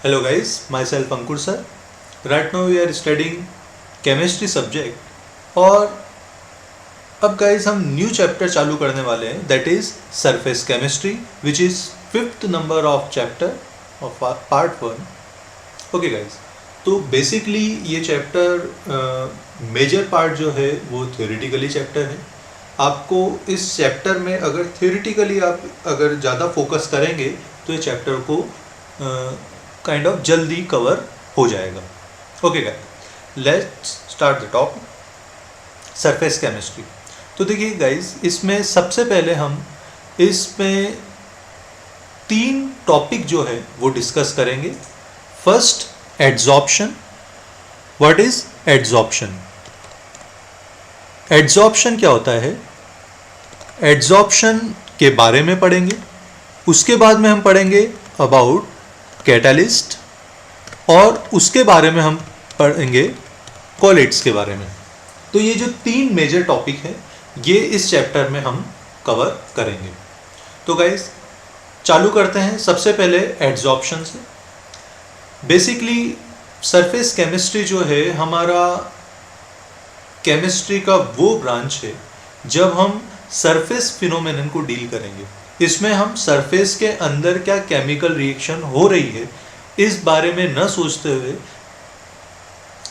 Hello guys, myself Ankur sir. Right now we are studying chemistry subject और अब guys हम new chapter चालू करने वाले हैं that is surface chemistry which is 5th number of chapter of part 1. Okay guys, तो basically ये chapter major part जो है वो थ्योरेटिकली चैप्टर है. आपको इस चैप्टर में अगर थ्योरेटिकली आप अगर ज़्यादा फोकस करेंगे तो ये चैप्टर को काइंड ऑफ जल्दी कवर हो जाएगा. Okay guys, let's start the topic surface chemistry. तो देखिए गाइज, इसमें सबसे पहले हम इसमें 3 टॉपिक जो है वो डिस्कस करेंगे. First, adsorption. What is adsorption? Adsorption क्या होता है? एड्सॉर्प्शन के बारे में पढ़ेंगे. उसके बाद में हम पढ़ेंगे अबाउट कैटालिस्ट और उसके बारे में हम पढ़ेंगे कोलेट्स के बारे में. तो ये जो 3 मेजर टॉपिक है ये इस चैप्टर में हम कवर करेंगे. तो गाइज चालू करते हैं सबसे पहले एड्सॉर्प्शन से. बेसिकली सरफेस केमिस्ट्री जो है हमारा केमिस्ट्री का वो ब्रांच है जब हम सरफेस फिनोमेनन को डील करेंगे. इसमें हम सरफेस के अंदर क्या केमिकल रिएक्शन हो रही है इस बारे में न सोचते हुए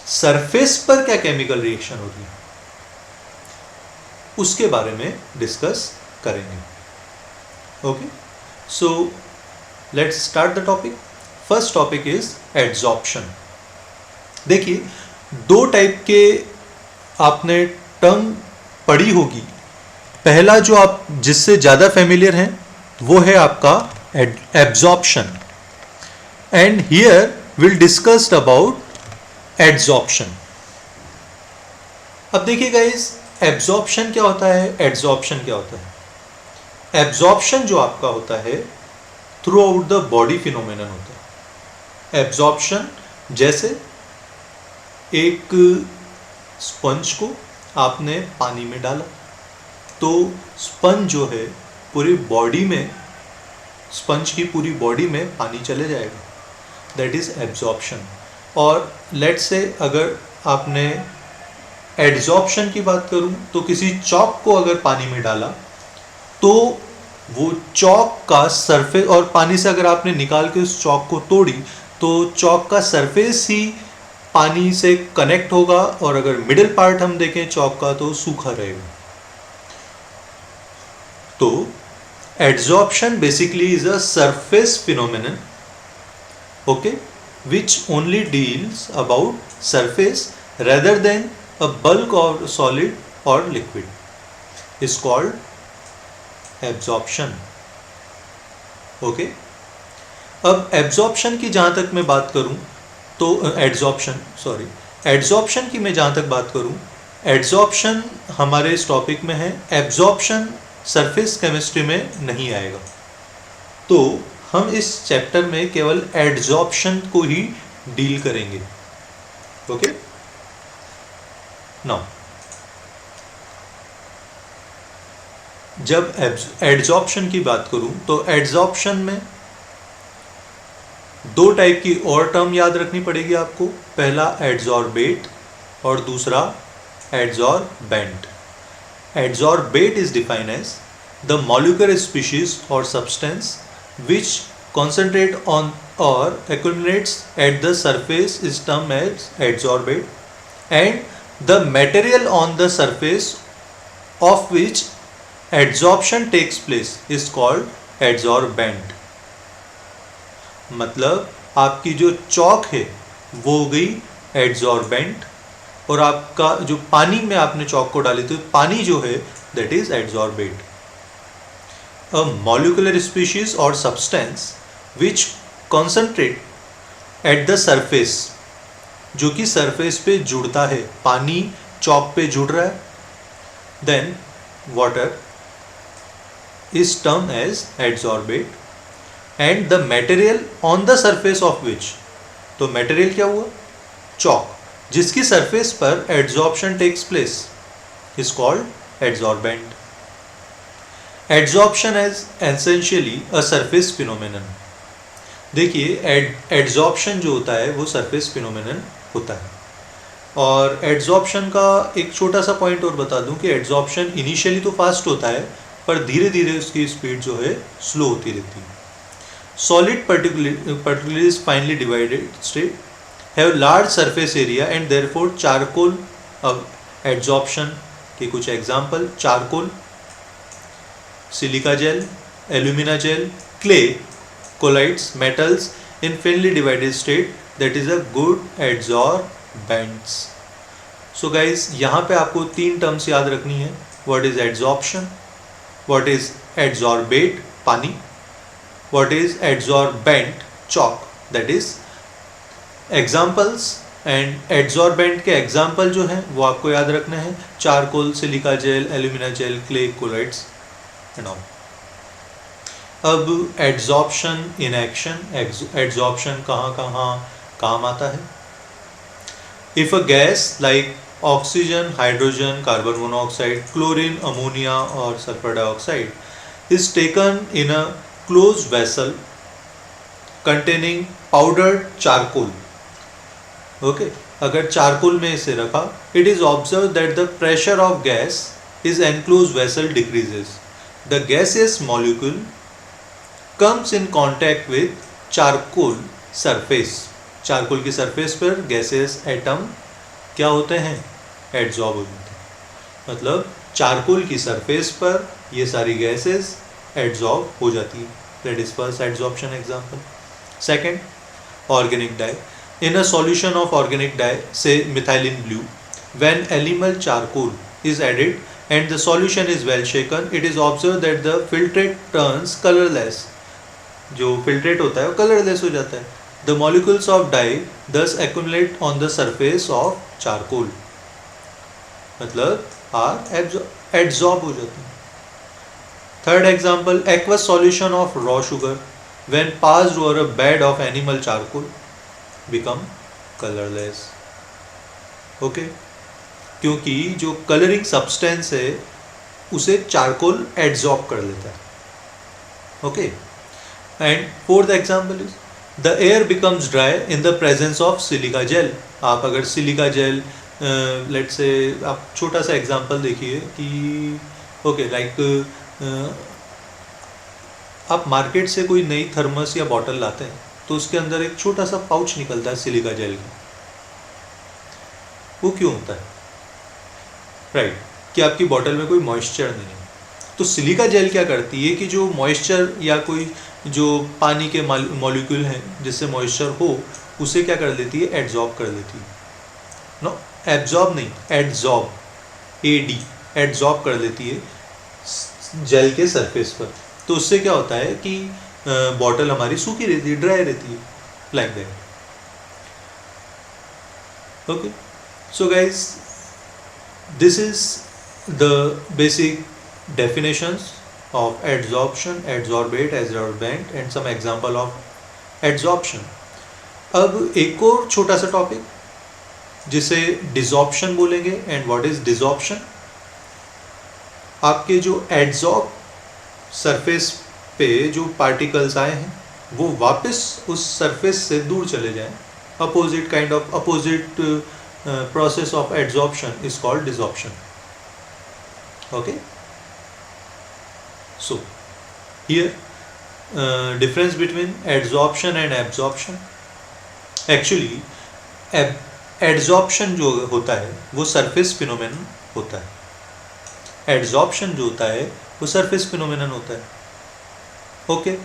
सरफेस पर क्या केमिकल रिएक्शन हो रही है उसके बारे में डिस्कस करेंगे. Okay, so let's start the topic. First topic is adsorption. देखिए, 2 टाइप के आपने टर्म पढ़ी होगी. पहला जो आप जिससे ज़्यादा फेमिलियर हैं वो है आपका absorption and here will discussed about adsorption. अब देखिए गाइस, एब्जॉर्प्शन क्या होता है, एड्सॉर्प्शन क्या होता है. एब्जॉर्प्शन जो आपका होता है through out the body phenomenon होता है. एब्जॉर्प्शन जैसे एक स्पंज को आपने पानी में डाला तो स्पंज जो है पूरी बॉडी में, स्पंज की पूरी बॉडी में पानी चले जाएगा. That is absorption. और लेट्स से अगर आपने एड्सॉर्प्शन की बात करूं तो किसी चॉक को अगर पानी में डाला तो वो चॉक का सरफेस, और पानी से अगर आपने निकाल के उस चॉक को तोड़ी तो चॉक का सरफेस ही पानी से कनेक्ट होगा और अगर मिडिल पार्ट हम देखें चॉक का तो सूखा रहेगा. तो adsorption basically is a surface phenomenon, okay, which only deals about surface rather than a bulk or solid or liquid is called absorption. Okay, अब एब्जॉर्प्शन की जहाँ तक मैं बात करूँ तो एड्सॉर्प्शन की मैं जहाँ तक बात करूँ, एड्सॉर्प्शन हमारे इस टॉपिक में है. एब्जॉर्प्शन सरफेस केमिस्ट्री में नहीं आएगा. तो हम इस चैप्टर में केवल एड्सॉर्प्शन को ही डील करेंगे. ओके, नाउ जब एड्सॉर्प्शन की बात करूं तो एड्सॉर्प्शन में 2 टाइप की और टर्म याद रखनी पड़ेगी आपको. पहला एड्सॉर्बेट और दूसरा adsorbent. Adsorbate is defined as the molecular species और substance which concentrate on or accumulates at the surface is termed as adsorbate, and the material on the surface of which adsorption takes place is called adsorbent. मतलब आपकी जो chalk है वो हो गई adsorbent और आपका जो पानी में आपने चॉक को डाली तो पानी जो है that is adsorbate. A molecular species or substance which concentrate at the surface, जो कि सरफेस पे जुड़ता है, पानी चॉक पे जुड़ रहा है, then water is termed as adsorbate and the material on the surface of which, तो material क्या हुआ, चॉक, जिसकी सरफेस पर adsorption takes place is called adsorbent. Adsorption is essentially a surface phenomenon. देखिए एड्जॉर्प्शन जो होता है वो सरफेस फिनोमेनन होता है, और एड्जॉर्प्शन का एक छोटा सा पॉइंट और बता दूं कि एड्जॉर्प्शन इनिशियली तो फास्ट होता है, पर धीरे धीरे उसकी स्पीड जो है स्लो होती रहती है. Solid particularly is finely divided state have large surface area and therefore charcoal adsorption के कुछ examples: charcoal, silica gel, alumina gel, clay, colloids, metals in finely divided state that is a good adsorbents. So guys, यहाँ पे आपको तीन terms याद रखनी है. What is adsorption, what is adsorbate पानी, what is adsorbent chalk, that is examples. And adsorbent के example जो हैं वो आपको याद रखने हैं: charcoal, silica gel, alumina gel, clay, colloids and all. अब एड्जॉर्प्शन इन एक्शन. एड्जॉर्प्शन कहाँ कहाँ काम आता है? If a gas like oxygen, hydrogen, carbon monoxide, chlorine, ammonia और sulphur dioxide is taken in a closed vessel containing powdered charcoal. Okay, अगर charcoal में इसे रखा, it is observe that the pressure of gas is enclose vessel decreases. The gaseous molecule comes in contact with charcoal surface. Charcoal की surface पर gaseous atom क्या होते हैं? Adsorb हो जाते हैं. मतलब चारकोल की सरफेस पर ये सारी गैसेस एड्जॉर्ब हो जाती है. That is first adsorption example. Second, organic die. In a solution of organic dye, say methylene blue, when animal charcoal is added and the solution is well shaken, it is observed that the filtrate turns colorless. जो filtrate होता है वो colorless हो जाता है. The molecules of dye thus accumulate on the surface of charcoal. मतलब are adsorb हो जाते हैं. Third example, aqueous solution of raw sugar when passed over a bed of animal charcoal become colorless. Okay, क्योंकि जो colouring substance है उसे charcoal adsorb कर लेता है. Okay, and fourth example is the air becomes dry in the presence of silica gel. आप अगर silica gel late से, आप छोटा सा एग्जाम्पल देखिए कि ओके लाइक आप मार्केट से कोई नई थर्मस या बॉटल लाते हैं तो उसके अंदर एक छोटा सा पाउच निकलता है सिलिका जेल का. वो क्यों होता है? राइट, कि आपकी बॉटल में कोई मॉइस्चर नहीं है. तो सिलिका जेल क्या करती है कि जो मॉइस्चर या कोई जो पानी के मॉलिक्यूल हैं जिससे मॉइस्चर हो, उसे क्या कर लेती है? एड्जॉर्ब कर लेती है. नो, एब्जॉर्ब नहीं, एड्जॉर्ब, AD, एड्जॉर्ब कर लेती है जेल के सरफेस पर. तो उससे क्या होता है कि बॉटल हमारी सूखी रहती है, ड्राई रहती है, like that. Okay, so guys, this is the basic definitions of adsorption, adsorbate, adsorbent and some example of adsorption. अब एक और छोटा सा टॉपिक जिसे डिसॉर्प्शन बोलेंगे. And what is desorption? आपके जो एड्सॉर्ब सरफेस पे जो पार्टिकल्स आए हैं वो वापस उस सरफेस से दूर चले जाएं. Opposite kind of opposite process of adsorption is called desorption. Okay, so here difference between adsorption and absorption. Actually adsorption जो होता है वो surface phenomenon होता है. adsorption जो होता है वो surface phenomenon होता है. okay,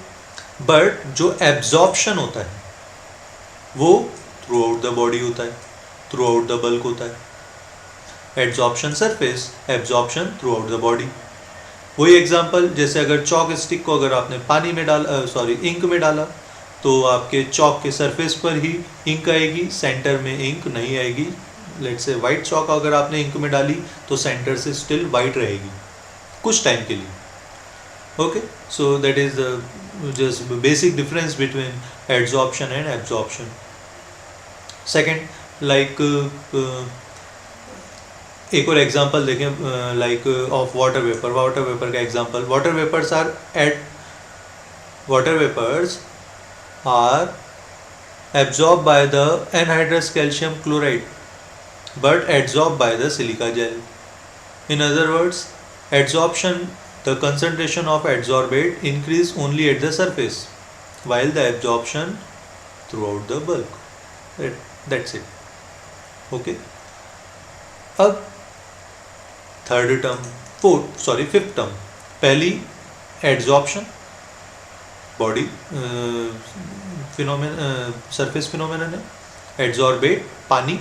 but जो absorption होता है वो throughout the body होता है, throughout the bulk होता है. adsorption surface, absorption throughout the body. वही एग्जाम्पल, जैसे अगर चॉक स्टिक को अगर आपने पानी में डाला, इंक में डाला, तो आपके चॉक के सरफेस पर ही इंक आएगी, सेंटर में इंक नहीं आएगी. लेट्स से वाइट चॉक अगर आपने इंक में डाली तो सेंटर से स्टिल वाइट रहेगी कुछ टाइम के लिए. Okay, so that is the just basic difference between adsorption and absorption. Second, like एक और एग्जांपल देखें, like of water vapour. Water vapour का example, water vapours are absorbed by the anhydrous calcium chloride but adsorbed by the silica gel. In other words, adsorption, the concentration of adsorbate increase only at the surface while the absorption throughout the bulk. That's it. Okay. अब third term, fifth term, पहली adsorption, body phenomenon, surface phenomenon है, adsorbate पानी,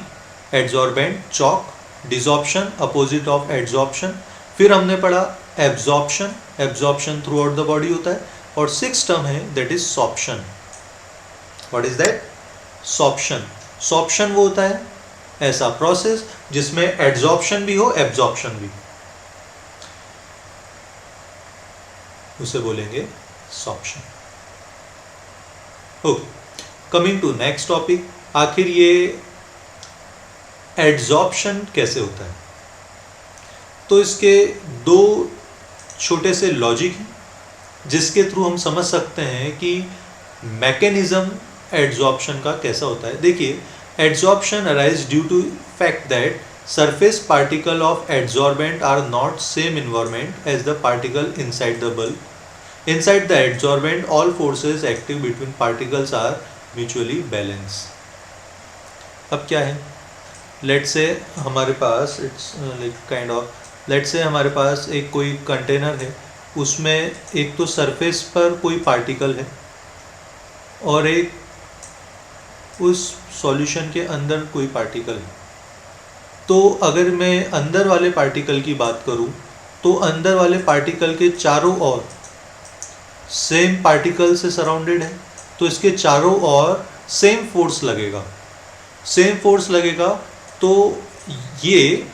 adsorbent chalk, desorption opposite of adsorption, फिर हमने पढ़ा absorption, absorption through out the body होता है, और सिक्स टर्म है that is sorption. What is that? Sorption. Sorption वो होता है ऐसा प्रोसेस जिसमें एड्जॉर्प्शन भी हो एब्जॉर्प्शन भी, उसे बोलेंगे sorption. Okay, coming to next topic. आखिर ये एड्जॉर्प्शन कैसे होता है? तो इसके दो छोटे से लॉजिक हैं जिसके थ्रू हम समझ सकते हैं कि मैकेनिज्म एड्जॉर्प्शन का कैसा होता है. देखिए, adsorption arise due to fact that surface particle of adsorbent are not same environment as the particle inside the bulb. Inside the adsorbent, all forces active between particles are mutually balanced. अब क्या है? Let's say हमारे पास let's say हमारे पास एक कोई container है, उसमें एक तो सरफेस पर कोई पार्टिकल है और एक उस सॉल्यूशन के अंदर कोई पार्टिकल है. तो अगर मैं अंदर वाले पार्टिकल की बात करूं तो अंदर वाले पार्टिकल के चारों ओर सेम पार्टिकल से सराउंडेड है, तो इसके चारों ओर सेम फोर्स लगेगा. सेम फोर्स लगेगा तो ये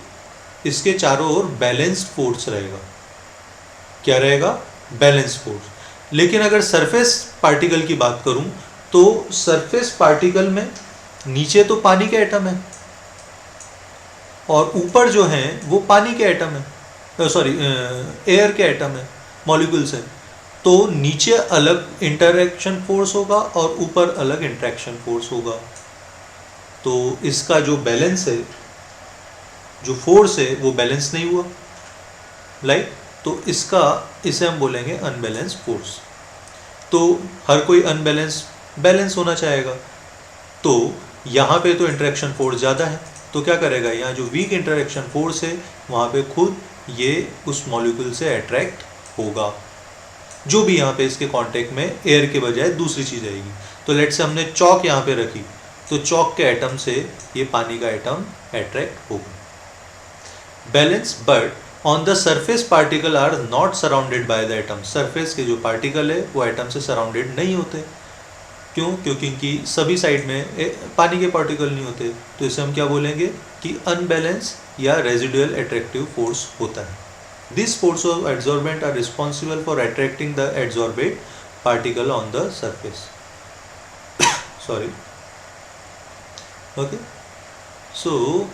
इसके चारों ओर बैलेंस्ड फोर्स रहेगा. क्या रहेगा? Balanced force. लेकिन अगर सरफेस पार्टिकल की बात करूं तो सरफेस पार्टिकल में नीचे तो पानी के एटम है और ऊपर जो हैं वो पानी के एटम है, एयर के एटम है, मॉलिक्यूल्स है. तो नीचे अलग इंटरैक्शन फोर्स होगा और ऊपर अलग इंटरैक्शन फोर्स होगा. तो इसका जो बैलेंस है, जो फोर्स है, वो बैलेंस नहीं हुआ. तो इसे हम बोलेंगे अनबैलेंस फोर्स. तो हर कोई अनबैलेंस बैलेंस होना चाहेगा. तो यहाँ पे तो इंटरेक्शन फोर्स ज़्यादा है, तो क्या करेगा, यहाँ जो वीक इंटरेक्शन फोर्स है वहाँ पे खुद ये उस मॉलिक्यूल से अट्रैक्ट होगा. जो भी यहाँ पे इसके कांटेक्ट में एयर के बजाय दूसरी चीज़ आएगी. तो लेट्स से हमने चॉक यहाँ पे रखी, तो चॉक के एटम से ये पानी का एटम अट्रैक्ट होगा. Balance. But on the surface particle are not surrounded by the atom. Surface के जो पार्टिकल है वो एटम से सराउंडेड नहीं होते. क्यों? क्योंकि इनकी सभी साइड में पानी के पार्टिकल नहीं होते. तो इसे हम क्या बोलेंगे कि अनबैलेंस या रेजिडुअल अट्रैक्टिव फोर्स होता है. This force of adsorbent are responsible for attracting the adsorbate particle on the surface. Sorry. Okay. So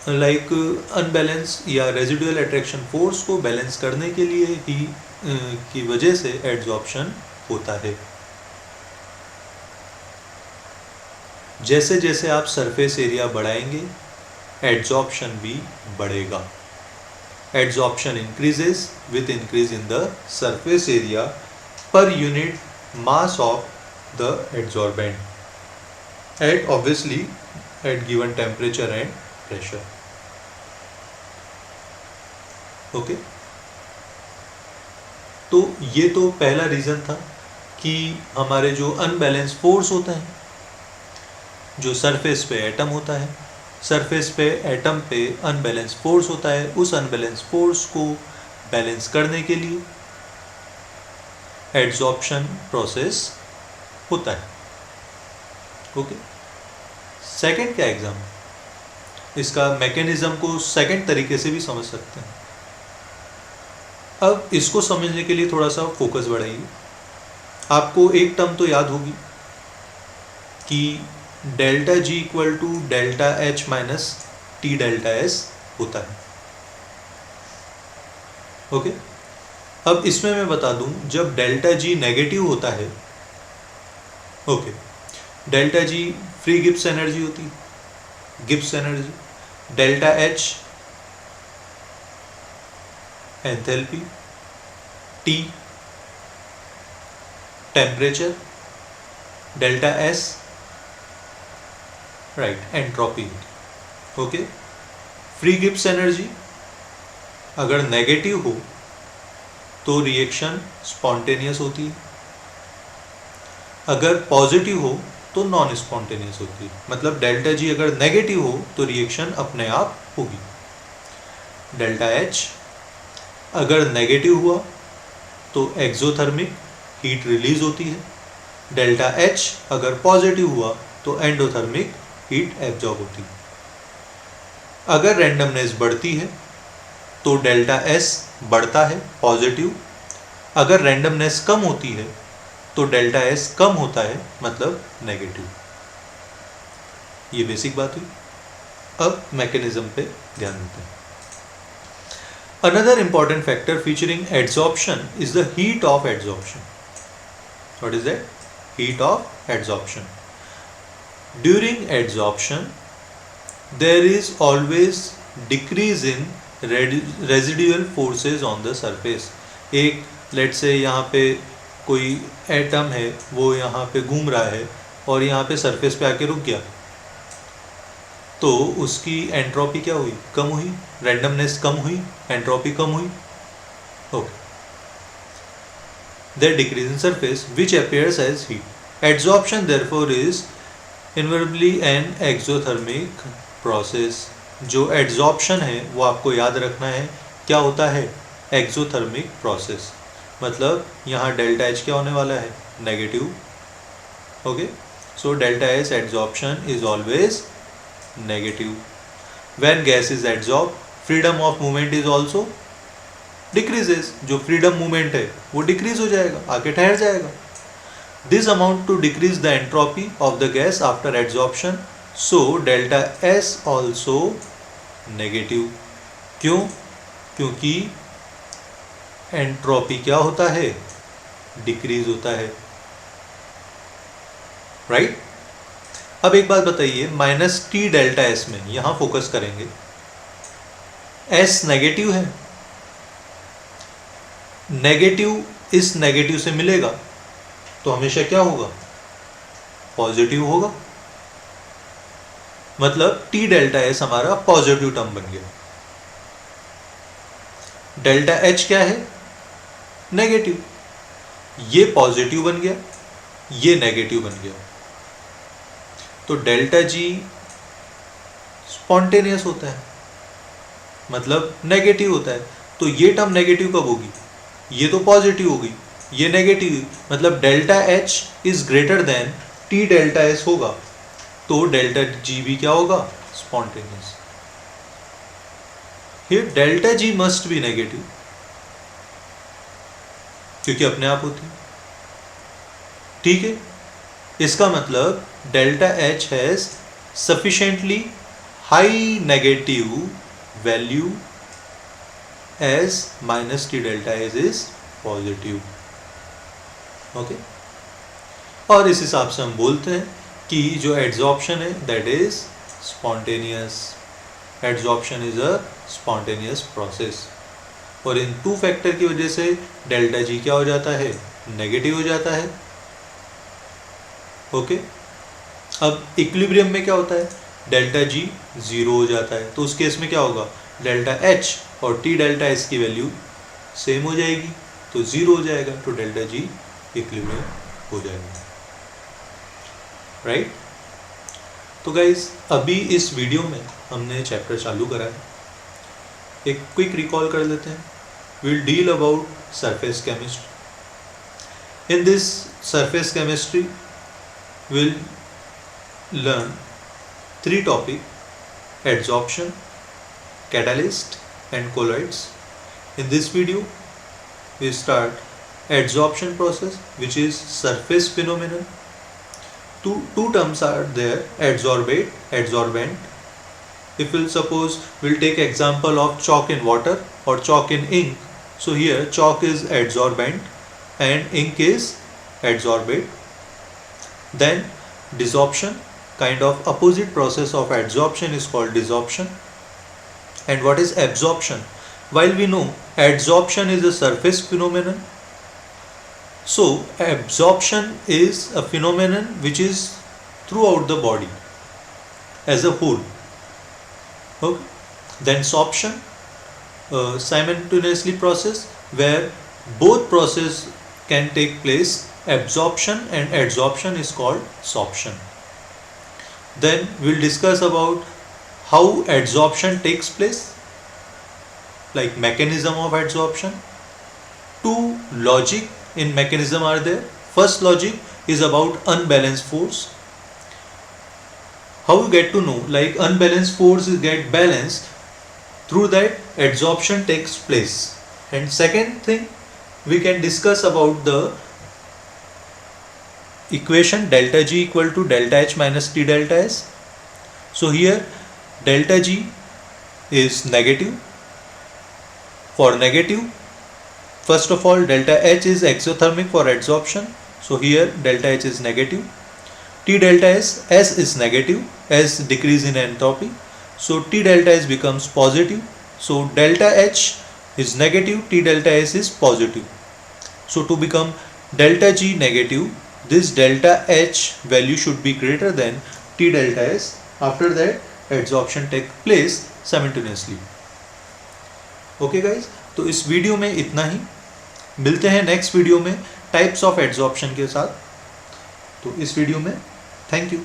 like unbalance या रेजिडुअल अट्रैक्शन फोर्स को बैलेंस करने के लिए ही की वजह से एड्सॉर्प्शन होता है. जैसे जैसे आप सरफेस एरिया बढ़ाएंगे एड्सॉर्प्शन भी बढ़ेगा. Adsorption increases with increase in the surface area per unit mass of the adsorbent at obviously at given temperature and pressure. Okay. तो ये तो पहला रीज़न था कि हमारे जो अनबैलेंस फोर्स होते हैं, जो सरफेस पे एटम होता है, सरफेस पे एटम पे अनबैलेंस फोर्स होता है, उस अनबैलेंस फोर्स को बैलेंस करने के लिए एड्सॉर्प्शन प्रोसेस होता है. ओके. सेकंड क्या एग्जाम, इसका मैकेनिज्म को सेकंड तरीके से भी समझ सकते हैं. अब इसको समझने के लिए थोड़ा सा फोकस बढ़ाइए. आपको एक टर्म तो याद होगी कि delta G equal to delta H minus T delta S होता है. ओके. अब इसमें मैं बता दूं, जब डेल्टा जी नेगेटिव होता है okay, delta G free Gibbs energy होती है, Gibbs energy, delta H enthalpy, T temperature, delta S right entropy. Okay, free Gibbs energy अगर नेगेटिव हो तो रिएक्शन स्पॉन्टेनियस होती है, अगर पॉजिटिव हो तो नॉन स्पॉन्टेनियस होती है। मतलब डेल्टा जी अगर नेगेटिव हो तो रिएक्शन अपने आप होगी। डेल्टा एच अगर नेगेटिव हुआ तो एक्सोथर्मिक हीट रिलीज होती है, डेल्टा एच अगर पॉजिटिव हुआ तो एंडोथर्मिक हीट एब्जॉर्ब होती है। अगर रैंडमनेस बढ़ती है तो डेल्टा एस बढ़ता है पॉजिटिव, अगर रैंडमनेस कम होती है तो डेल्टा एस कम होता है मतलब नेगेटिव। ये बेसिक बात हुई। अब मैकेनिज्म पे ध्यान देते हैं। Another important factor featuring adsorption is the heat of adsorption. What is that? Heat of adsorption. During adsorption, there is always decrease in residual forces on the surface. एक let's say यहाँ पे कोई atom है, वो यहाँ पे घूम रहा है और यहाँ पे सरफेस पे आके रुक गया, तो उसकी एंट्रोपी क्या हुई? कम हुई, रैंडमनेस कम हुई, एंट्रोपी कम हुई। Okay, that decrease in surface which appears as heat. Adsorption therefore is invariably an exothermic process. जो एड्सॉर्प्शन है वो आपको याद रखना है क्या होता है? Exothermic process. मतलब यहाँ डेल्टा एच क्या होने वाला है? Negative. Okay, so delta H adsorption is always negative. When gas is adsorbed, freedom of movement is also decreases. जो freedom movement है वो decrease हो जाएगा, आके ठहर जाएगा. This amount to decrease the entropy of the gas after adsorption. So delta S also negative. क्यों? क्योंकि एंट्रोपी क्या होता है? डिक्रीज होता है, राइट? अब एक बात बताइए, माइनस टी डेल्टा एस में यहां फोकस करेंगे, एस नेगेटिव है, नेगेटिव इस नेगेटिव से मिलेगा तो हमेशा क्या होगा? पॉजिटिव होगा। मतलब टी डेल्टा एस हमारा पॉजिटिव टर्म बन गया। डेल्टा एच क्या है? नेगेटिव। ये पॉजिटिव बन गया, ये नेगेटिव बन गया, तो डेल्टा जी स्पॉन्टेनियस होता है, मतलब नेगेटिव होता है। तो ये टर्म नेगेटिव कब होगी? ये तो पॉजिटिव होगी, ये नेगेटिव, मतलब delta H is greater than T delta S होगा, तो डेल्टा जी भी क्या होगा? Spontaneous. Here delta G must be negative क्योंकि अपने आप होती है, ठीक है? इसका मतलब delta H has sufficiently high negative value as minus t delta S is positive. Okay, और इस हिसाब से हम बोलते हैं कि जो एड्सॉर्प्शन है that is spontaneous. Adsorption is a spontaneous process, और इन टू फैक्टर की वजह से डेल्टा जी क्या हो जाता है? नेगेटिव हो जाता है। ओके, अब इक्विलिब्रियम में क्या होता है? डेल्टा जी जीरो हो जाता है, तो उस केस में क्या होगा? डेल्टा एच और टी डेल्टा एस की वैल्यू सेम हो जाएगी, तो जीरो हो जाएगा, तो डेल्टा जी इक्विलिब्रियम हो जाएगा, राइट? तो गाइज अभी इस वीडियो में हमने चैप्टर चालू करा है, एक क्विक रिकॉल कर लेते हैं। Will deal about surface chemistry. In this surface chemistry will learn three topics: adsorption, catalyst and colloids. In this video we start adsorption process, which is surface phenomenon. Two terms are there: adsorbate, adsorbent. If we'll suppose we'll take example of chalk in water or chalk in ink, so here chalk is adsorbent and ink is adsorbate. Then desorption, kind of opposite process of adsorption, is called desorption. And what is absorption? While we know adsorption is a surface phenomenon, so absorption is a phenomenon which is throughout the body as a whole. Okay. Then sorption, simultaneously process where both process can take place. Absorption and adsorption is called sorption. Then we'll discuss about how adsorption takes place, like mechanism of adsorption. Two logic in mechanism are there. First logic is about unbalanced force. How you get to know, like unbalanced force get balanced, through that adsorption takes place. And second thing, we can discuss about the equation delta G equal to delta H minus T delta S. So here delta G is negative. For negative, first of all, delta H is exothermic for adsorption. So here delta H is negative. T delta S, S is negative, S decrease in entropy. So T delta S becomes positive. So delta H is negative, T delta S is positive. So to become delta G negative, this delta H value should be greater than T delta S. After that, adsorption take place simultaneously. Okay guys, तो इस video में इतना ही. मिलते हैं next video में types of adsorption के साथ. तो इस वीडियो में थैंक यू.